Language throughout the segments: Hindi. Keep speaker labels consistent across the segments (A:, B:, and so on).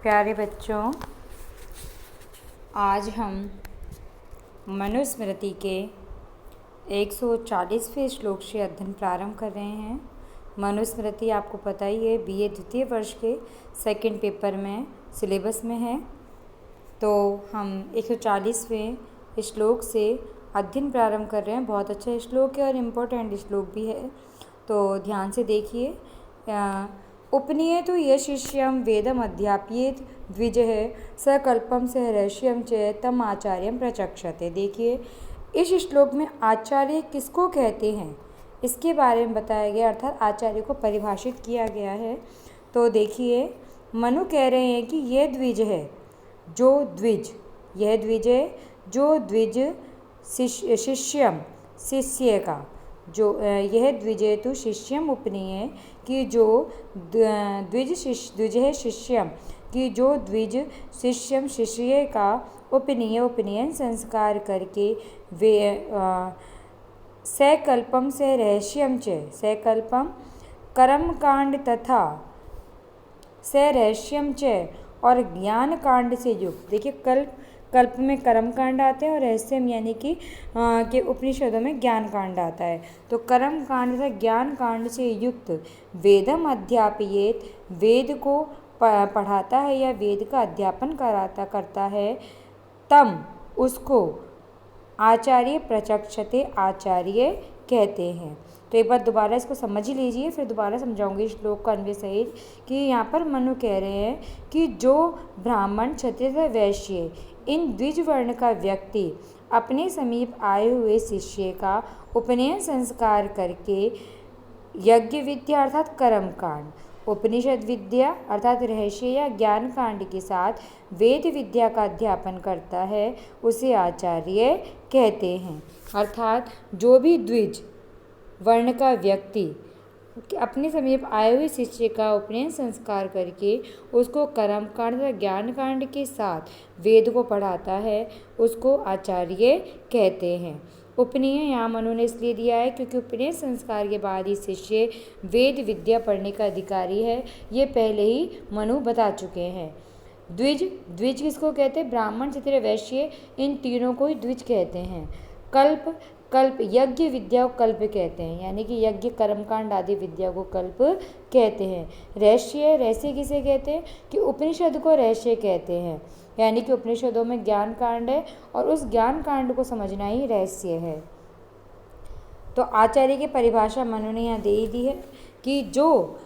A: प्यारे बच्चों, आज हम मनुस्मृति के 140वें श्लोक से अध्ययन प्रारंभ कर रहे हैं। मनुस्मृति आपको पता ही है, बीए द्वितीय वर्ष के सेकंड पेपर में सिलेबस में है। तो हम 140वें श्लोक से अध्ययन प्रारंभ कर रहे हैं। बहुत अच्छा श्लोक है और इम्पोर्टेंट श्लोक भी है, तो ध्यान से देखिए। उपनियेतु यशिष्यं वेदम अध्यापयेत् द्विजः सकल्पम स रहस्यम च तम आचार्यम प्रचक्षते। देखिए, इस श्लोक में आचार्य किसको कहते हैं इसके बारे में बताया गया, अर्थात आचार्य को परिभाषित किया गया है। तो देखिए, मनु कह रहे हैं कि यह द्विज है जो द्विज, यह द्विज है जो द्विज शिष्यम शिष्य का, जो यह द्विजेतु शिष्यम उपनीय कि जो द्विज है शिष्यम कि जो द्विज शिष्यम शिष्य का उपनीयन संस्कार करके वे सकल्पम से रहस्यम च सकल्पम कर्मकांड तथा से रहस्यम च और ज्ञान कांड से युक्त। देखिए, कल्प में कर्म कांड आते हैं और रहस्यम यानी कि उपनिषदों में ज्ञान कांड आता है। तो कर्म कांड तथा ज्ञान कांड से युक्त वेदम अध्यापयेत, वेद को पढ़ाता है या वेद का अध्यापन करता है, तम उसको आचार्य प्रचक्षते, आचार्य कहते हैं। तो एक बार दोबारा इसको समझ ही लीजिए, फिर दोबारा समझाऊंगी श्लोक का अन्वय सहित। कि यहाँ पर मनु कह रहे हैं कि जो ब्राह्मण, क्षत्रिय तथा वैश्य इन द्विज वर्ण का व्यक्ति अपने समीप आए हुए शिष्य का उपनयन संस्कार करके यज्ञ विद्या अर्थात कर्म कांड, उपनिषद विद्या अर्थात रहस्य या ज्ञान कांड के साथ वेद विद्या का अध्यापन करता है, उसे आचार्य कहते हैं। अर्थात जो भी द्विज वर्ण का व्यक्ति अपने समीप आए हुए शिष्य का उपनयन संस्कार करके उसको कर्म कांड तथा ज्ञान कांड के साथ वेद को पढ़ाता है, उसको आचार्य कहते हैं। उपनयन यहाँ मनु ने इसलिए दिया है क्योंकि उपनयन संस्कार के बाद ही शिष्य वेद विद्या पढ़ने का अधिकारी है। ये पहले ही मनु बता चुके हैं। द्विज किसको कहते हैं? ब्राह्मण, क्षत्रिय, वैश्य, इन तीनों को ही द्विज कहते हैं। कल्प यज्ञ विद्या को कल्प कहते हैं, यानी कि यज्ञ कर्मकांड आदि विद्या को कल्प कहते हैं। रहस्य किसे कहते हैं? कि उपनिषद को रहस्य कहते हैं, यानी कि उपनिषदों में ज्ञान कांड है और उस ज्ञान कांड को समझना ही रहस्य है। तो आचार्य की परिभाषा मनु ने यहाँ दे ही दी है कि जो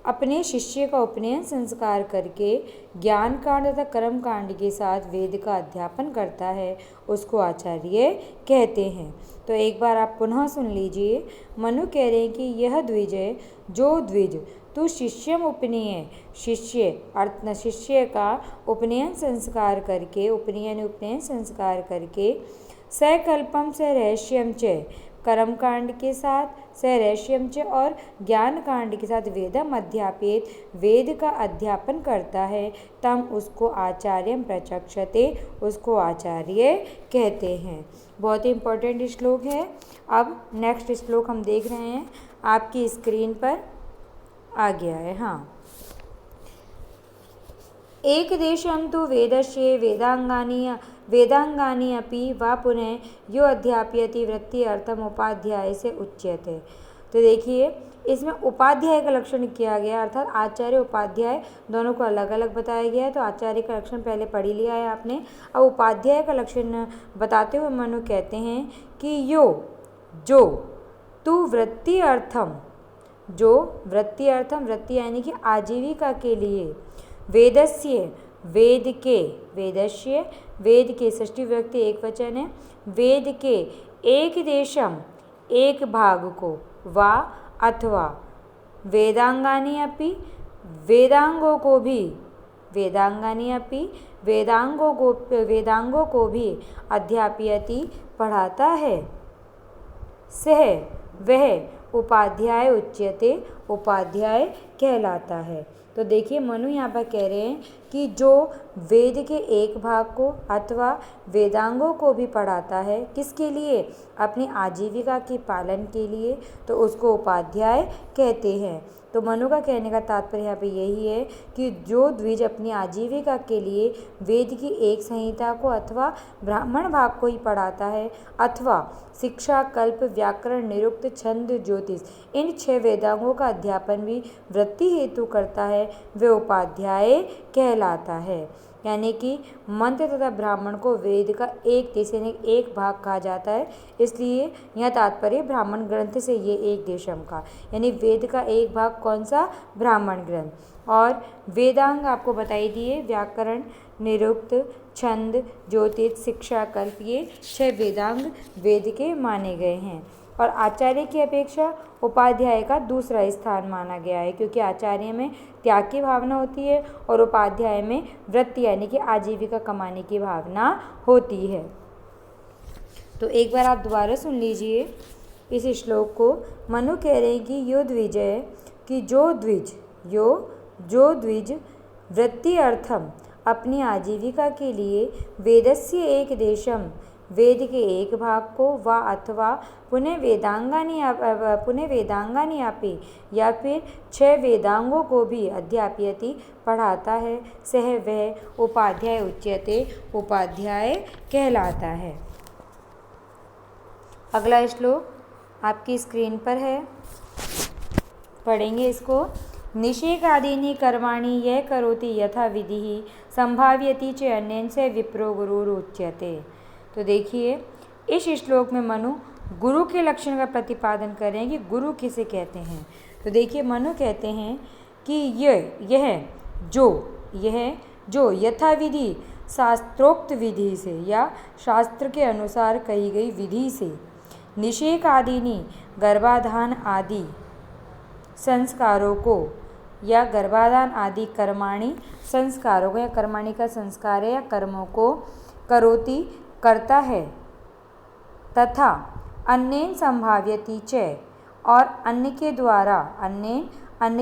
A: अपने शिष्य का उपनयन संस्कार करके ज्ञान कांड तथा कर्म कांड के साथ वेद का अध्यापन करता है, उसको आचार्य कहते हैं। तो एक बार आप पुनः सुन लीजिए। मनु कह रहे हैं कि यह द्विज है जो द्विज तू शिष्यम उपनीय, शिष्य का उपनयन संस्कार करके उपनयन संस्कार करके सकल्पम से रहस्यम च कर्म कांड के साथ से रहस्यम च और ज्ञान कांड के साथ वेदम अध्यापित, वेद का अध्यापन करता है, तम उसको आचार्यम प्रचक्षते, उसको आचार्य कहते हैं। बहुत ही इम्पोर्टेंट श्लोक है। अब नेक्स्ट श्लोक हम देख रहे हैं, आपकी स्क्रीन पर आ गया है। हाँ, एक देशं तु वेदस्य वेदांगानि अपि वा पुनः यो अध्यापयति वृत्ति अर्थम उपाध्याय से उच्यते। तो देखिए, इसमें उपाध्याय का लक्षण किया गया, अर्थात आचार्य उपाध्याय दोनों को अलग अलग बताया गया है। तो आचार्य का लक्षण पहले पढ़ ही लिया है आपने। अब उपाध्याय का लक्षण बताते हुए मनु कहते हैं कि जो तु वृत्ति अर्थम, जो वृत्ति अर्थम, वृत्ति यानी कि आजीविका के लिए, वेदस्य वेद के षष्ठी विभक्ति एक वचन है, वेद के एक देशम एक भाग को, वा अथवा वेदांगानि अपि वेदांगों को भी अध्यापयति पढ़ाता है, सह वह उपाध्याय उच्यते, उपाध्याय कहलाता है। तो देखिए, मनु यहाँ पर कह रहे हैं कि जो वेद के एक भाग को अथवा वेदांगों को भी पढ़ाता है, किसके लिए? अपनी आजीविका के पालन के लिए, तो उसको उपाध्याय कहते हैं। तो मनु का कहने का तात्पर्य यहाँ पे यही है कि जो द्विज अपनी आजीविका के लिए वेद की एक संहिता को अथवा ब्राह्मण भाग को ही पढ़ाता है अथवा शिक्षा, कल्प, व्याकरण, निरुक्त, छंद, ज्योतिष इन 6 वेदांगों का अध्यापन भी वृत्ति हेतु करता है, वे उपाध्याय कहलाता है। यानी कि मंत्र तथा ब्राह्मण को वेद का एक देश यानी एक भाग कहा जाता है, इसलिए यह तात्पर्य ब्राह्मण ग्रंथ से ये एक देशम का, यानी वेद का एक भाग कौन सा, ब्राह्मण ग्रंथ। और वेदांग आपको बताई दिए, व्याकरण, निरुक्त, छंद, ज्योतिष, शिक्षा, कल्प, ये 6 वेदांग वेद के माने गए हैं। और आचार्य की अपेक्षा उपाध्याय का दूसरा स्थान माना गया है, क्योंकि आचार्य में त्याग की भावना होती है और उपाध्याय में वृत्ति यानी कि आजीविका कमाने की भावना होती है। तो एक बार आप दोबारा सुन लीजिए इस श्लोक को। मनु कह रहे हैं कि यो द्विजय, कि जो द्विज वृत्ति अर्थम अपनी आजीविका के लिए वेदस्य एक देशम वेद के एक भाग को वा अथवा पुनः वेदांगानि अपि या फिर 6 वेदांगों को भी अध्यापयति पढ़ाता है, सह वह उपाध्याय उच्यते, उपाध्याय कहलाता है। अगला श्लोक आपकी स्क्रीन पर है, पढ़ेंगे इसको। निषेकादीनि कर्माणि यह करोति यथा विधि संभाव्यति च अन्येन से विप्रो गुरुरुच्यते। तो देखिए इस श्लोक में मनु गुरु के लक्षण का प्रतिपादन करें कि गुरु किसे कहते हैं। तो देखिए मनु कहते हैं कि यह जो यथाविधि शास्त्रोक्त विधि से या शास्त्र के अनुसार कही गई विधि से निषेक आदिनी गर्भाधान आदि संस्कारों को या गर्भाधान आदि कर्माणि संस्कारों को या कर्माणि का संस्कार है या कर्मों को करोति करता है तथा अन्येन संभाव्यति च और अन्य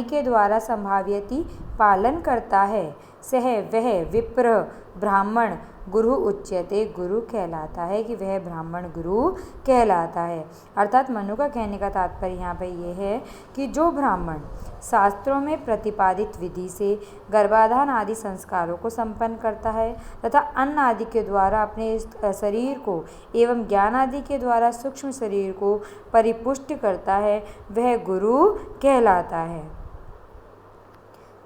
A: के द्वारा संभाव्यति पालन करता है, सह वह विप्र ब्राह्मण गुरु उच्यते, गुरु कहलाता है कि वह ब्राह्मण गुरु कहलाता है। अर्थात मनु का कहने का तात्पर्य यहाँ पर यह है कि जो ब्राह्मण शास्त्रों में प्रतिपादित विधि से गर्भाधान आदि संस्कारों को संपन्न करता है तथा अन्न आदि के द्वारा अपने शरीर को एवं ज्ञान आदि के द्वारा सूक्ष्म शरीर को परिपुष्ट करता है, वह गुरु कहलाता है।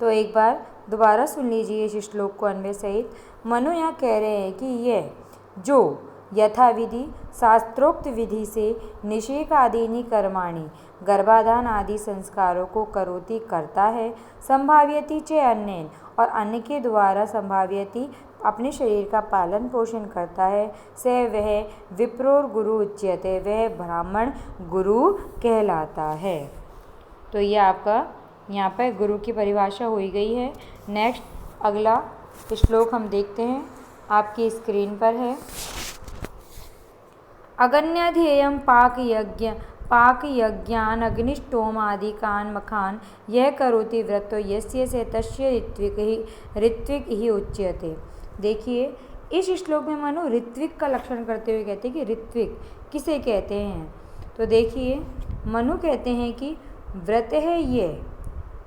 A: तो एक बार दोबारा सुन लीजिए इस श्लोक को अन्वय सहित। मनु यहाँ कह रहे हैं कि यह जो यथाविधि शास्त्रोक्त विधि से निषेक आदीनि कर्माणि गर्भाधान आदि संस्कारों को करोति करता है, संभाव्यति च अन्येन और अन्य के द्वारा संभाव्यति अपने शरीर का पालन पोषण करता है, से वह विप्रोर गुरु उच्यते, वह ब्राह्मण गुरु कहलाता है। तो यह आपका यहाँ पर गुरु की परिभाषा हुई गई है। नेक्स्ट अगला श्लोक हम देखते हैं, आपकी स्क्रीन पर है। अगन्याध्येयम पाक यज्ञान अग्निष्टोमादिकान मखान यह करोति व्रतो यस्य से तस्य ऋत्विक ही उच्यते। देखिए इस श्लोक में मनु ऋत्विक का लक्षण करते हुए कहते हैं कि ऋत्विक किसे कहते हैं। तो देखिए मनु कहते हैं कि व्रत है ये,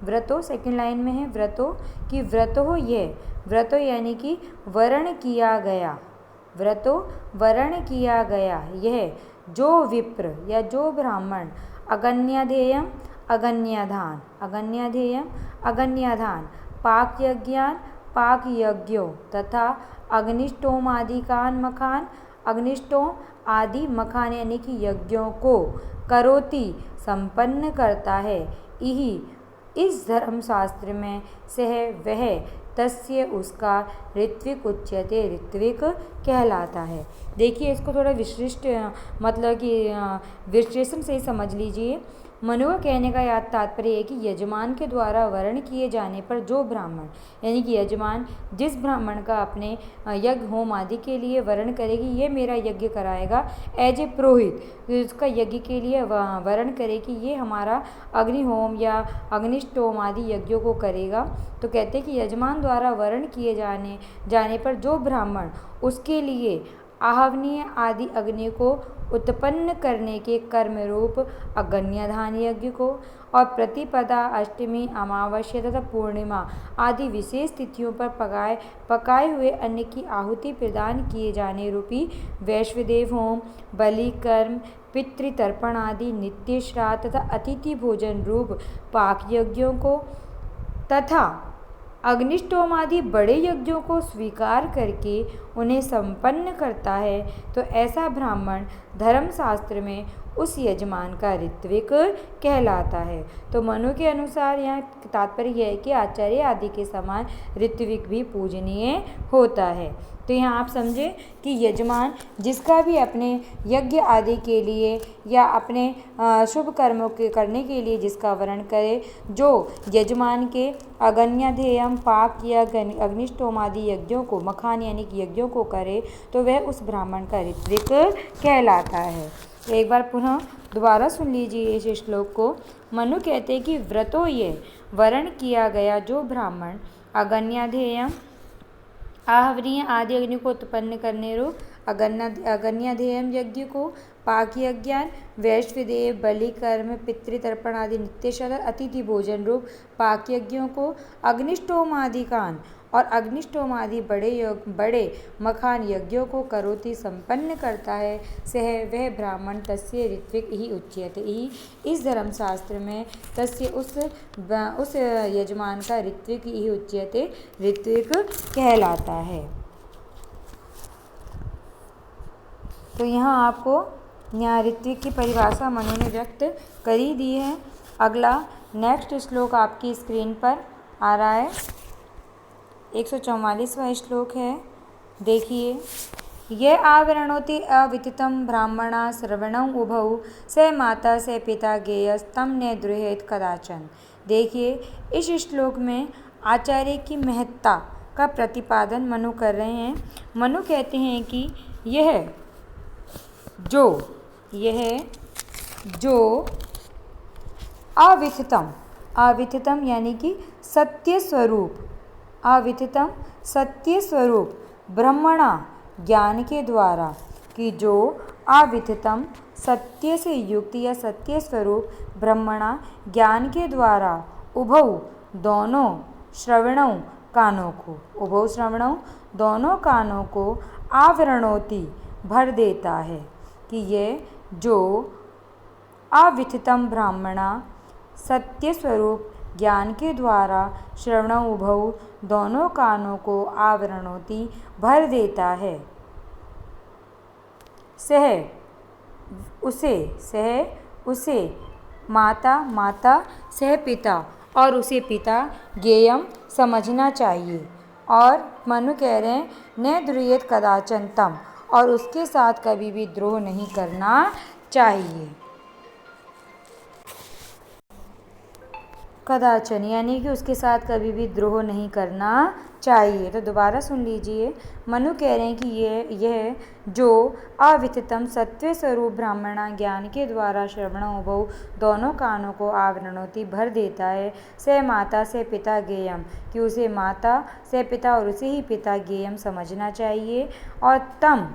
A: व्रतो सेकंड लाइन में है व्रतो कि व्रतो हो ये, व्रतो यानी कि वर्ण किया गया, व्रतो वर्ण किया गया यह जो विप्र या जो ब्राह्मण अगन्याध्येयम अगन्याधान पाक यज्ञान पाक यज्ञों तथा अग्निष्टोम आदिकान मखान अग्निष्टोम आदि मखान यानी कि यज्ञों को करोति संपन्न करता है, यही इस धर्मशास्त्र में सह वह तस्य उसका ऋत्विक उच्यते, ऋत्विक कहलाता है। देखिए इसको थोड़ा विशिष्ट मतलब कि विश्लेषण से ही समझ लीजिए। मनु का कहने का याद तात्पर्य है कि यजमान के द्वारा वर्ण किए जाने पर जो ब्राह्मण यानी कि यजमान जिस ब्राह्मण का अपने यज्ञ होम आदि के लिए वर्ण करेगी, ये मेरा यज्ञ कराएगा एज ए पुरोहित, तो उसका यज्ञ के लिए वर्ण करे कि ये हमारा अग्निहोम या अग्निष्टोम आदि यज्ञों को करेगा। तो कहते हैं कि यजमान द्वारा वर्ण किए जाने पर जो ब्राह्मण उसके लिए आहवनीय आदि अग्नि को उत्पन्न करने के कर्म रूप अगन्यधान यज्ञ को और प्रतिपदा, अष्टमी, अमावस्या तथा पूर्णिमा आदि विशेष तिथियों पर पकाए हुए अन्न की आहुति प्रदान किए जाने रूपी वैश्वदेव होम, बलि कर्म, पितृतर्पण आदि नित्य श्राद्ध तथा अतिथि भोजन रूप पाक यज्ञों को तथा अग्निष्टोम आदि बड़े यज्ञों को स्वीकार करके उन्हें संपन्न करता है, तो ऐसा ब्राह्मण धर्मशास्त्र में उस यजमान का ऋत्विक कहलाता है। तो मनु के अनुसार यहाँ तात्पर्य यह है कि आचार्य आदि के समान ऋत्विक भी पूजनीय होता है। तो यहाँ आप समझे कि यजमान जिसका भी अपने यज्ञ आदि के लिए या अपने शुभ कर्मों के करने के लिए जिसका वर्ण करे, जो यजमान के अगन्यधेयम, पाक या अग्निष्टोम आदि यज्ञों को, मखान यानी कि यज्ञों को करे, तो वह उस ब्राह्मण का ऋत्विक कहलाता है। तो एक बार पुनः दोबारा सुन लीजिए इस श्लोक को। मनु कहते हैं कि व्रतो ये वर्ण किया गया जो ब्राह्मण अगन्याधेयम, आहवनीय आदि अग्नि को उत्पन्न करने रूप अगन्याधेयम यज्ञ को, पाक यज्ञान, वैश्वदेव, बलि कर्म, पितृतर्पण आदि नित्यशल अतिथि भोजन रूप पाक यज्ञों को, अग्निष्टोम आदि कान और अग्निष्टोम आदि बड़े मखान यज्ञों को करोति संपन्न करता है, सह वह ब्राह्मण तस्य ऋत्विक ही उच्यते। इस धर्मशास्त्र में तस्य उस यजमान का ऋत्विक ही उच्यते, ऋत्विक कहलाता है। तो यहाँ आपको यहाँ ऋत्विक की परिभाषा मनु ने व्यक्त कर ही दी है। अगला नेक्स्ट श्लोक आपकी स्क्रीन पर आ रहा है, 144वां श्लोक है। देखिए, ये आवरणोति अविदितं ब्राह्मणा श्रवणं उभौ स माता स पिता गेयस्तम ने द्रुहेत कदाचन। देखिए, इस श्लोक में आचार्य की महत्ता का प्रतिपादन मनु कर रहे हैं। मनु कहते हैं कि यह जो अविदितं यानी कि सत्य स्वरूप, अविदितं सत्य स्वरूप ब्रह्मणा ज्ञान के द्वारा, कि जो अविदितं सत्य से युक्त या सत्य स्वरूप ब्रह्मणा ज्ञान के द्वारा उभौ दोनों श्रवणों कानों को, उभौ श्रवणों दोनों कानों को आवरणोति भर देता है, कि ये जो अविदितं ब्राह्मणा सत्य स्वरूप ज्ञान के द्वारा श्रवणों उभौ दोनों कानों को आवरणोति भर देता है, सह उसे माता सह पिता और उसे पिता ज्ञेयम समझना चाहिए। और मनु कह रहे हैं न द्रुह्येत कदाचन तम, और उसके साथ कभी भी द्रोह नहीं करना चाहिए। कदाचन यानी कि उसके साथ कभी भी द्रोह नहीं करना चाहिए। तो दोबारा सुन लीजिए, मनु कह रहे हैं कि यह जो अविदितं सत्य स्वरूप ब्राह्मणा ज्ञान के द्वारा श्रवणों उभौ दोनों कानों को आवरणोति भर देता है, से माता से पिता ज्ञेयम, कि उसे माता से पिता और उसे ही पिता ज्ञेयम समझना चाहिए। और तम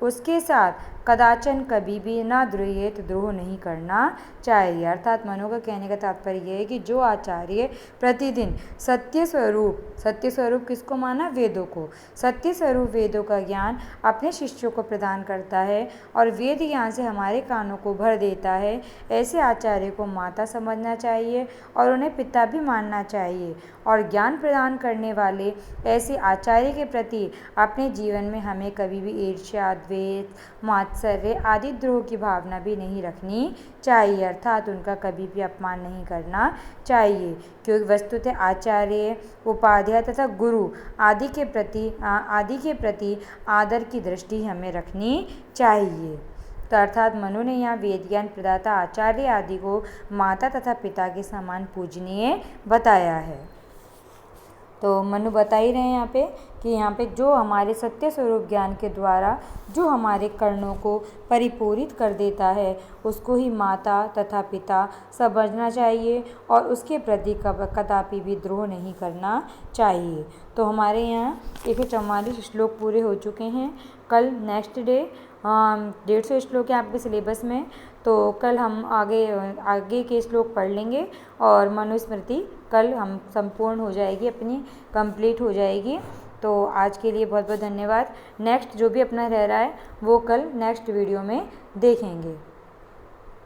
A: उसके साथ कदाचन कभी भी ना द्रुह्येत द्रोह नहीं करना चाहिए। अर्थात मनु का कहने का तात्पर्य यह है कि जो आचार्य प्रतिदिन सत्य स्वरूप किसको माना? वेदों को, सत्य स्वरूप वेदों का ज्ञान अपने शिष्यों को प्रदान करता है और वेद ज्ञान से हमारे कानों को भर देता है, ऐसे आचार्य को माता समझना चाहिए और उन्हें पिता भी मानना चाहिए। और ज्ञान प्रदान करने वाले ऐसे आचार्य के प्रति अपने जीवन में हमें कभी भी ईर्ष्या, द्वेष, मात्सर्य आदि द्रोह की भावना भी नहीं रखनी चाहिए, अर्थात उनका कभी भी अपमान नहीं करना चाहिए, क्योंकि वस्तुतः आचार्य, उपाध्याय तथा गुरु आदि के प्रति आदर की दृष्टि हमें रखनी चाहिए। तो अर्थात मनु ने यहाँ वेद ज्ञान प्रदाता आचार्य आदि को माता तथा पिता के समान पूजनीय बताया है। तो मनु बता ही रहे हैं यहाँ पे कि यहाँ पे जो हमारे सत्य स्वरूप ज्ञान के द्वारा जो हमारे कर्णों को परिपूरित कर देता है उसको ही माता तथा पिता समझना चाहिए और उसके प्रति कदापि भी द्रोह नहीं करना चाहिए। तो हमारे यहाँ 144 श्लोक पूरे हो चुके हैं। कल नेक्स्ट डे 150 श्लोक है आपके सिलेबस में, तो कल हम आगे के श्लोक पढ़ लेंगे और मनुस्मृति कल हम संपूर्ण हो जाएगी, अपनी कंप्लीट हो जाएगी। तो आज के लिए बहुत बहुत धन्यवाद। नेक्स्ट जो भी अपना रह रहा है वो कल नेक्स्ट वीडियो में देखेंगे।